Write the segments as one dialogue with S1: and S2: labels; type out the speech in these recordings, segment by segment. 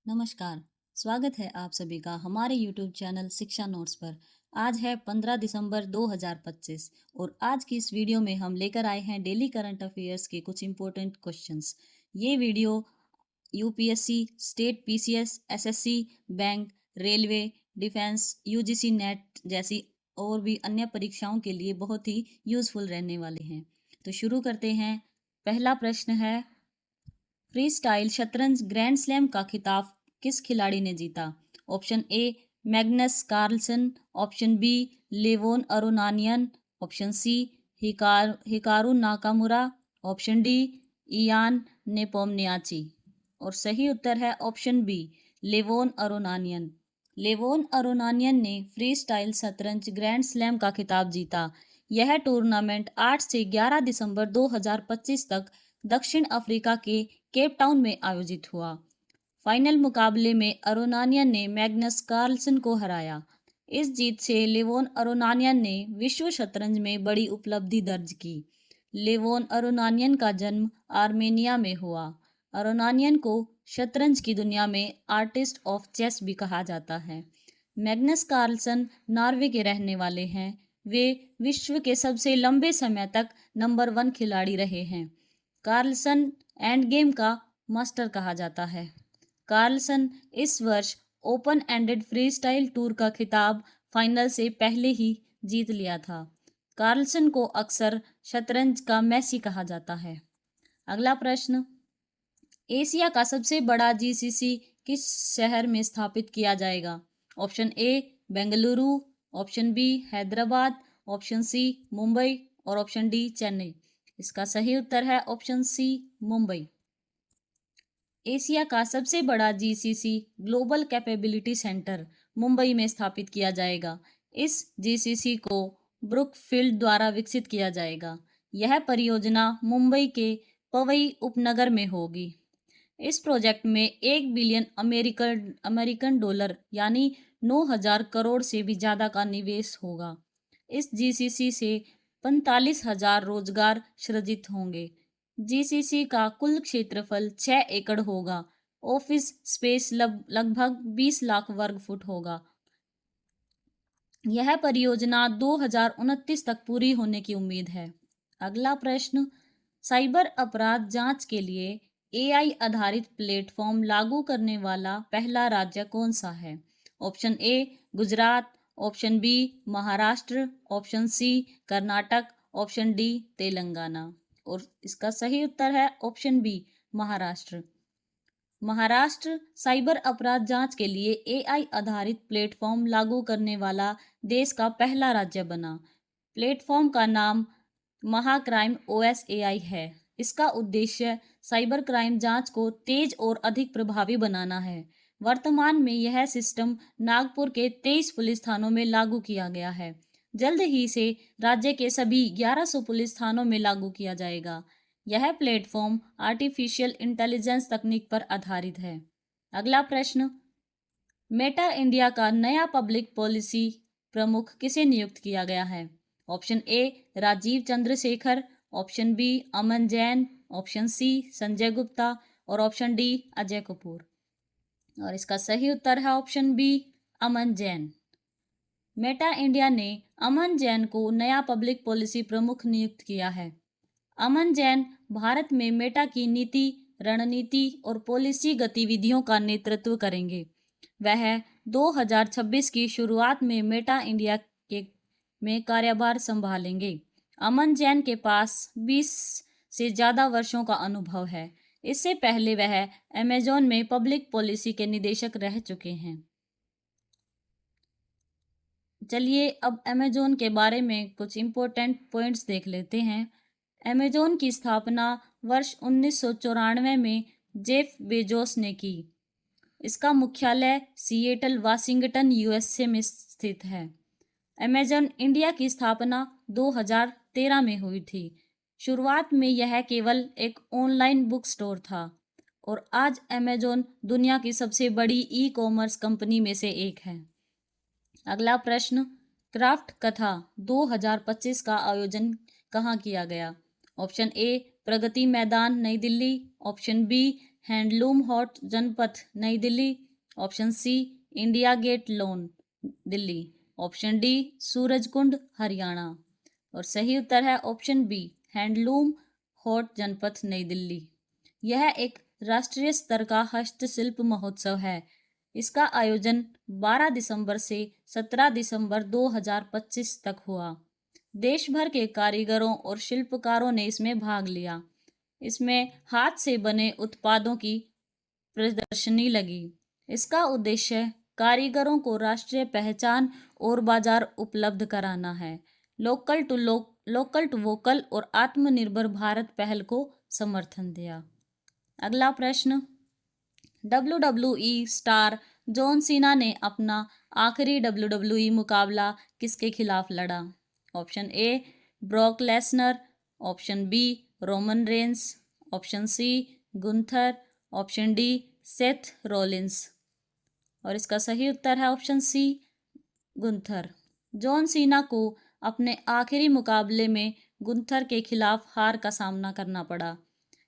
S1: नमस्कार। स्वागत है आप सभी का हमारे YouTube चैनल शिक्षा नोट्स पर। आज है 15 दिसंबर 2025 और आज की इस वीडियो में हम लेकर आए हैं डेली करंट अफेयर्स के कुछ इम्पोर्टेंट क्वेश्चंस। ये video UPSC, state PCS, SSC, bank, railway, defence, UGC net जैसी और भी अन्य परीक्षाओं के लिए बहुत ही यूजफुल रहने वाले हैं। तो शुरू करते हैं। पहला प्रश्न है, फ्री स्टाइल शतरंज ग्रैंड स्लैम का खिताब किस खिलाड़ी ने जीता? Option A Magnus Carlsen, option B Levon Aronian, option C Hikaru Nakamura, option D Ian Nepomniachtchi. और सही उत्तर है option B Levon Aronian. Levon Aronian ने फ्री स्टाइल शतरंज ग्रैंड स्लैम का खिताब जीता। यह टूर्नामेंट 8 से 11 दिसंबर 2025 तक दक्षिण अफ्रीका के केप टाउन में आयोजित हुआ। फाइनल मुकाबले में अरुनानियन ने मैग्नस कार्लसन को हराया। इस जीत से लेवोन अरुनानियन ने विश्व शतरंज में बड़ी उपलब्धि दर्ज की। लेवोन अरुनानियन का जन्म आर्मेनिया में हुआ। अरुनानियन को शतरंज की दुनिया में आर्टिस्ट ऑफ चेस भी कहा जाता है। मैग्नस कार्लसन नॉर्वे के रहने वाले हैं। वे विश्व के सबसे लंबे समय तक नंबर 1 खिलाड़ी रहे हैं। कार्लसन एंड गेम का मास्टर कहा जाता है। कार्लसन इस वर्ष open ended free style tour का खिताब फाइनल से पहले ही जीत लिया था। कार्लसन को अक्सर शतरंज का मैसी कहा जाता है। अगला प्रश्न, एशिया का सबसे बड़ा जीसीसी किस शहर में स्थापित किया जाएगा? Option A Bengaluru, option B Hyderabad, option C Mumbai और ऑप्शन डी चेन्नई। इसका सही उत्तर है ऑप्शन सी मुंबई। एशिया का सबसे बड़ा GCC global capability centre Mumbai में स्थापित किया जाएगा। इस जीसीसी को ब्रुकफील्ड द्वारा विकसित किया जाएगा। यह परियोजना मुंबई के पवई उपनगर में होगी। इस प्रोजेक्ट में 1 बिलियन अमेरिकन डॉलर यानी 9,000 करोड़ से भी ज़्यादा का निवेश होगा। इस जीसीसी से 45,000 रोजगार सृजित होंगे। जीसीसी का कुल क्षेत्रफल 6 एकड़ होगा। ऑफिस स्पेस लगभग 20 लाख वर्ग फुट होगा। यह परियोजना 2029 तक पूरी होने की उम्मीद है। अगला प्रश्न, साइबर अपराध जांच के लिए एआई आधारित प्लेटफॉर्म लागू करने वाला पहला राज्य कौन सा है? Option A Gujarat, option B Maharashtra, option C Karnataka, option D Telangana. और इसका सही उत्तर है option B Maharashtra. Maharashtra cyber अपराध जांच के लिए एआई आधारित प्लेटफॉर्म लागू करने वाला देश का पहला राज्य बना। प्लेटफॉर्म का नाम महाक्राइम ओएस एआई है। इसका उद्देश्य साइबर क्राइम जांच को तेज और अधिक प्रभावी बनाना है। वर्तमान में यह सिस्टम नागपुर के 23 पुलिस थानों में लागू किया गया है। जल्द ही से राज्य के सभी 1100 पुलिस थानों में लागू किया जाएगा। यह प्लेटफॉर्म आर्टिफिशियल इंटेलिजेंस तकनीक पर आधारित है। अगला प्रश्न, मेटा इंडिया का नया पब्लिक पॉलिसी प्रमुख किसे नियुक्त किया गया है? Option A Rajeev Chandrasekhar, option B Aman Jain, option C Sanjay Gupta और ऑप्शन डी अजय कपूर। और इसका सही उत्तर है option B Aman Jain. Meta India ने अमन जैन को नया पब्लिक पॉलिसी प्रमुख नियुक्त किया है। अमन जैन भारत में मेटा की नीति, रणनीति और पॉलिसी गतिविधियों का नेतृत्व करेंगे। वह 2026 की शुरुआत में मेटा इंडिया में कार्यभार संभालेंगे। अमन जैन के पास 20 से ज़्यादा वर्षों का अनुभव है। इससे पहले वह अमेजॉन में पब्लिक पॉलिसी के निदेशक रह चुके हैं। चलिए अब अमेजॉन के बारे में कुछ इम्पोर्टेंट पॉइंट्स देख लेते हैं। अमेजॉन की स्थापना वर्ष 1994 में जेफ बेजोस ने की। इसका मुख्यालय सिएटल, वाशिंगटन, यूएसए में स्थित है। अमेजॉन इंडिया की स्थापना 2013 में हुई थी। शुरुआत में यह केवल एक ऑनलाइन बुक स्टोर था और आज अमेजॉन दुनिया की सबसे बड़ी ई कॉमर्स कंपनी में से एक है। अगला प्रश्न, क्राफ्ट कथा 2025 का आयोजन कहाँ किया गया? Option A Pragati Maidan New Delhi, option B handloom Haat Janpath New Delhi. Option C India Gate lawn Delhi. Option D Surajkund Haryana. और सही उत्तर है option B handloom Haat Janpath New Delhi. यह एक राष्ट्रीय स्तर का हस्तशिल्प महोत्सव है। इसका आयोजन 12 दिसंबर से 17 दिसंबर 2025 तक हुआ। देश भर के कारीगरों और शिल्पकारों ने इसमें भाग लिया। इसमें हाथ से बने उत्पादों की प्रदर्शनी लगी। इसका उद्देश्य कारीगरों को राष्ट्रीय पहचान और बाजार उपलब्ध कराना है। लोकल टू वोकल और आत्मनिर्भर भारत पहल को समर्थन दिया। अगला प्रश्न, WWE स्टार जॉन सीना ने अपना आखिरी WWE मुकाबला किसके खिलाफ लड़ा? Option A Brock Lesnar, option B Roman Reigns, option C Gunther, option D Seth Rollins. और इसका सही उत्तर है option C Gunther. John Cena को अपने आखिरी मुकाबले में गुंथर के खिलाफ हार का सामना करना पड़ा।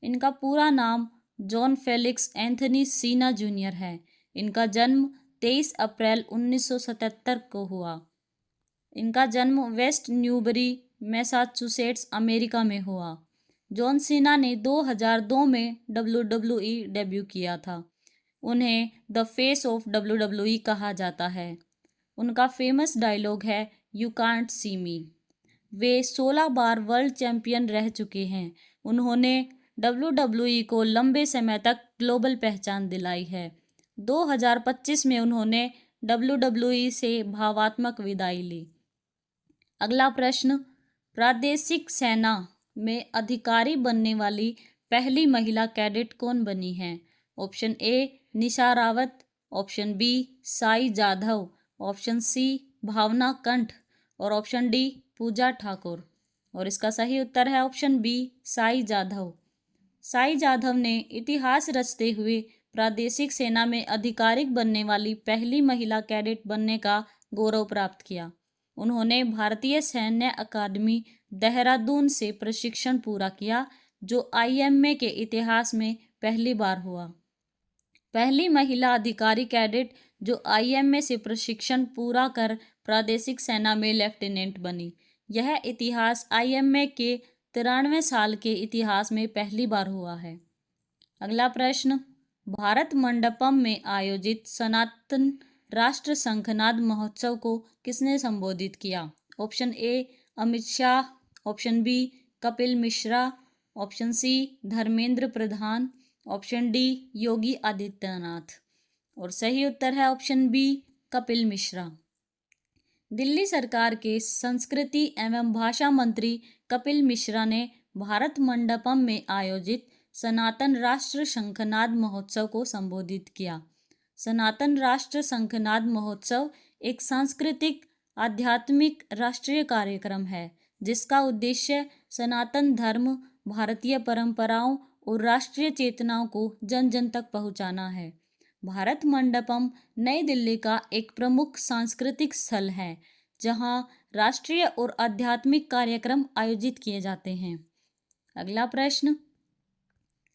S1: इनका पूरा नाम जॉन फेलिक्स एंथनी सीना जूनियर है। इनका जन्म 23 अप्रैल 1977 को हुआ। इनका जन्म वेस्ट न्यूबरी मैसाचुसेट्स अमेरिका में हुआ। जॉन सीना ने 2002 में WWE डेब्यू किया था। उन्हें द फेस ऑफ WWE कहा जाता है। उनका फेमस डायलॉग है you can't see me. Way 16 bar world champion रह चुके हैं। उन्होंने WWE को लंबे समय तक ग्लोबल पहचान दिलाई है। 2025 में उन्होंने WWE से भावात्मक विदाई ली। अगला प्रश्न, प्रादेशिक सेना में अधिकारी बनने वाली पहली महिला कैडेट कौन बनी है? Option A Nisha Rawat, option B Sai Jadhav, option C Bhawna Kanth और ऑप्शन डी पूजा ठाकुर। और इसका सही उत्तर है ऑप्शन बी साई जाधव। साई जाधव ने इतिहास रचते हुए प्रादेशिक सेना में आधिकारिक बनने वाली पहली महिला कैडेट बनने का गौरव प्राप्त किया। उन्होंने भारतीय सैन्य अकादमी देहरादून से प्रशिक्षण पूरा किया, जो IMA के इतिहास में पहली बार हुआ। पहली महिला अधिकारी कैडेट जो IMA से प्रशिक्षण पूरा कर प्रादेशिक सेना में लेफ्टिनेंट बनी। यह इतिहास IMA के 93 साल के इतिहास में पहली बार हुआ है। अगला प्रश्न, भारत मंडपम में आयोजित सनातन राष्ट्र शंखनाद महोत्सव को किसने संबोधित किया? Option A Amit Shah, option B Kapil Mishra, option C Dharmendra Pradhan, option D Yogi Adityanath. और सही उत्तर है ऑप्शन बी कपिल मिश्रा। दिल्ली सरकार के संस्कृति एवं भाषा मंत्री कपिल मिश्रा ने भारत मंडपम में आयोजित सनातन राष्ट्र शंखनाद महोत्सव को संबोधित किया। सनातन राष्ट्र शंखनाद महोत्सव एक सांस्कृतिक आध्यात्मिक राष्ट्रीय कार्यक्रम है, जिसका उद्देश्य सनातन धर्म, भारतीय परंपराओं और राष्ट्रीय चेतनाओं को जन जन तक पहुंचाना है। भारत मंडपम नई दिल्ली का एक प्रमुख सांस्कृतिक स्थल है, जहां राष्ट्रीय और आध्यात्मिक कार्यक्रम आयोजित किए जाते हैं। अगला प्रश्न,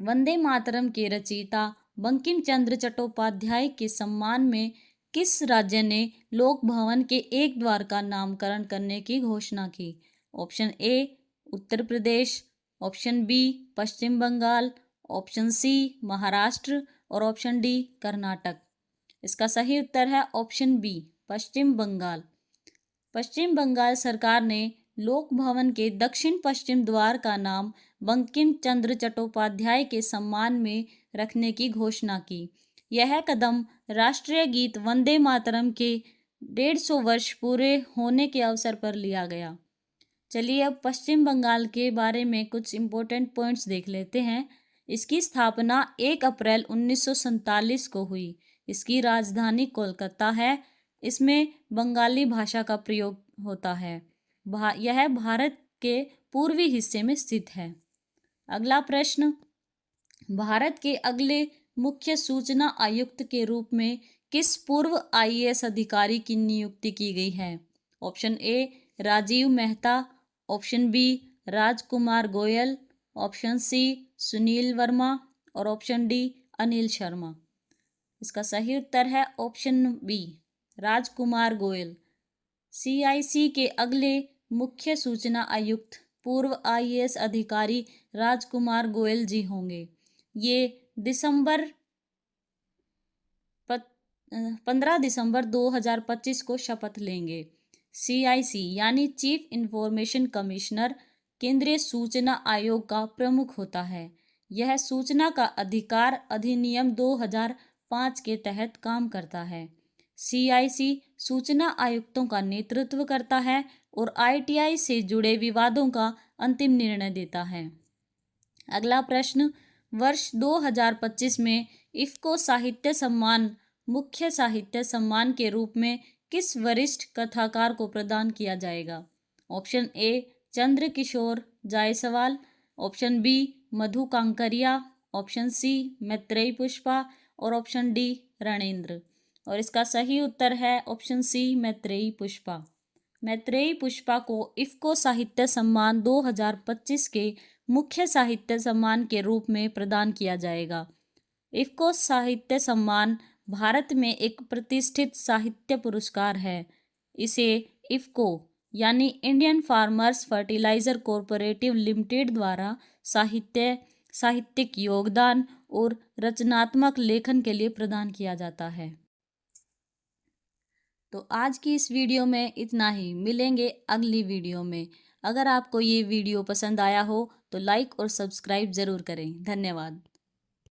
S1: वंदे मातरम के रचयिता बंकिम चंद्र चट्टोपाध्याय के सम्मान में किस राज्य ने लोक भवन के एक द्वार का नामकरण करने की घोषणा की? Option A Uttar Pradesh, option B Paschim Bengal, option C Maharashtra और ऑप्शन डी कर्नाटक। इसका सही उत्तर है ऑप्शन बी पश्चिम बंगाल। पश्चिम बंगाल सरकार ने लोक भवन के दक्षिण पश्चिम द्वार का नाम बंकिम चंद्र चट्टोपाध्याय के सम्मान में रखने की घोषणा की। यह कदम राष्ट्रीय गीत वंदे मातरम के 150 वर्ष पूरे होने के अवसर पर लिया गया। चलिए अब पश्चिम बंगाल के बारे में कुछ इम्पोर्टेंट पॉइंट्स देख लेते हैं। इसकी स्थापना 1 अप्रैल 1947 को हुई। इसकी राजधानी कोलकाता है। इसमें बंगाली भाषा का प्रयोग होता है। यह भारत के पूर्वी हिस्से में स्थित है। अगला प्रश्न, भारत के अगले मुख्य सूचना आयुक्त के रूप में किस पूर्व IAS अधिकारी की नियुक्ति की गई है? Option A Rajeev Mehta, option B Rajkumar Goyal, option C Sunil Verma और ऑप्शन डी अनिल शर्मा। इसका सही उत्तर है option B, Rajkumar Goyal. CIC के अगले मुख्य सूचना आयुक्त पूर्व आईएएस अधिकारी राजकुमार गोयल जी होंगे। ये 15 दिसंबर 2025 को शपथ लेंगे। सीआईसी यानी चीफ इंफॉर्मेशन कमिश्नर केंद्रीय सूचना आयोग का प्रमुख होता है। यह सूचना का अधिकार अधिनियम 2005 के तहत काम करता है। सीआईसी सूचना आयुक्तों का नेतृत्व करता है और आईटीआई से जुड़े विवादों का अंतिम निर्णय देता है। अगला प्रश्न, वर्ष 2025 में इफ्को साहित्य सम्मान मुख्य साहित्य सम्मान के रूप में किस वरिष्ठ कथाकार को प्रदान किया जाएगा? Option A, Chandrakishore Jaiswal. Option B, Madhu Kankaria. Option C, Maitreyi Pushpa. और ऑप्शन डी, रणेंद्र। और इसका सही उत्तर है ऑप्शन सी, मैत्रेयी पुष्पा। मैत्रेयी पुष्पा को इफ्को साहित्य सम्मान 2025 के मुख्य साहित्य सम्मान के रूप में प्रदान किया जाएगा। इफ्को साहित्य सम्मान भारत में एक प्रतिष्ठित साहित्य पुरस्कार है। इसे इफ्को यानी Indian farmers fertiliser corporative limited द्वारा साहित्यिक योगदान और रचनात्मक लेखन के लिए प्रदान किया जाता है। तो आज की इस वीडियो में इतना ही। मिलेंगे अगली वीडियो में। अगर आपको ये वीडियो पसंद आया हो तो लाइक और सब्सक्राइब ज़रूर करें। धन्यवाद।